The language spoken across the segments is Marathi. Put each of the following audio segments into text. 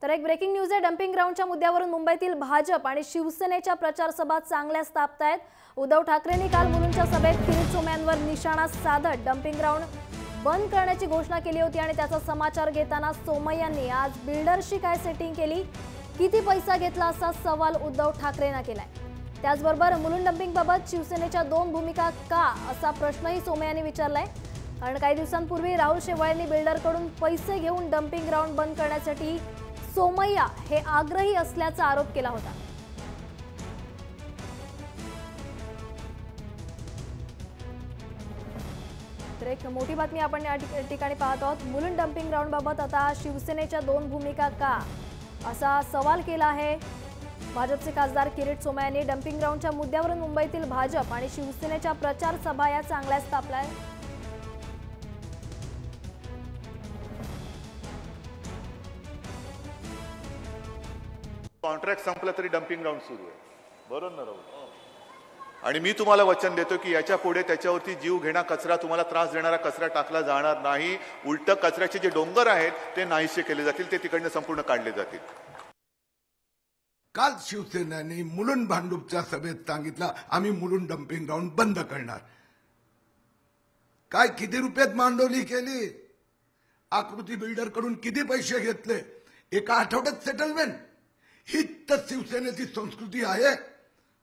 तर एक ब्रेकिंग न्यूज आहे। डम्पिंग ग्राउंडच्या मुद्द्यावरून मुंबईतील भाजप आणि शिवसेनेच्या प्रचार सभा चांगल्याच तापतायत। उद्धव ठाकरेंनी काल मुलुंडच्या सभेत किरीट सोमय्यांवर निशाणा साधत डम्पिंग ग्राउंड बंद करण्याची घोषणा केली होती आणि त्याचा समाचार घेताना सोमय्यांनी आज बिल्डरशी काय सेटिंग केली, किती पैसा घेतला असा सवाल उद्धव ठाकरेंना केलाय। त्याचबरोबर मुलुंड डम्पिंगबाबत शिवसेनेच्या दोन भूमिका का असा प्रश्नही सोमय्यांनी विचारलाय। कारण काही दिवसांपूर्वी राहुल शेवाळेंनी बिल्डरकडून पैसे घेऊन डम्पिंग ग्राउंड बंद करण्यासाठी सोमय्या हे आग्रही असल्याचा आरोप केला होता। तर एक मोठी बातमी आपण या ठिकाणी पाहत आहोत। मुलुंड डम्पिंग ग्राउंड बाबत आता शिवसेनेच्या दोन भूमिका का असा सवाल केला आहे भाजपचे खासदार किरीट सोमय्यांनी। डम्पिंग ग्राउंडच्या मुद्द्यावरून मुंबईतील भाजप आणि शिवसेनेच्या प्रचार सभा या चांगल्याच तापल्या। कॉन्ट्रॅक्ट संपला तरी डम्पिंग ग्राउंड सुरू आहे, बरोबर ना राहुल? आणि मी तुम्हाला वचन देतो की याच्या पुढे त्याच्यावरती जीव घेणा कचरा, तुम्हाला त्रास देणारा कचरा टाकला जाणार नाही। उलट कचऱ्याचे जे डोंगर आहेत ते नाहीसे केले जातील, ते तिकडनं संपूर्ण काढले जातील। काल शिवसेनेने मुलुंड भांडूपच्या सभेत सांगितलं आम्ही मुलुंड डम्पिंग ग्राउंड बंद करणार। काय किती रुपयात मांडवली केली, आकृती बिल्डर कडून किती पैसे घेतले, एका आठवड्यात सेटलमेंट। ही तर शिवसेनेची संस्कृती आहे।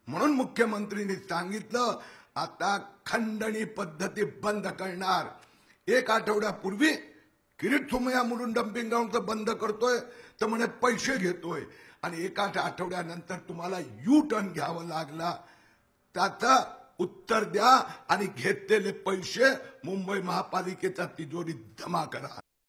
म्हणून मुख्यमंत्र्यांनी सांगितलं आता खंडणी पद्धती बंद करणार। एक आठवड्यापूर्वी किरीट सोमय्या मुलुंड डम्पिंग ग्राउंड बंद करतोय तर म्हणे पैसे घेतोय, आणि एका आठवड्यानंतर तुम्हाला यू टर्न घ्यावं लागला। त्याचं उत्तर द्या आणि घेतलेले पैसे मुंबई महापालिकेच्या तिजोरीत जमा करा।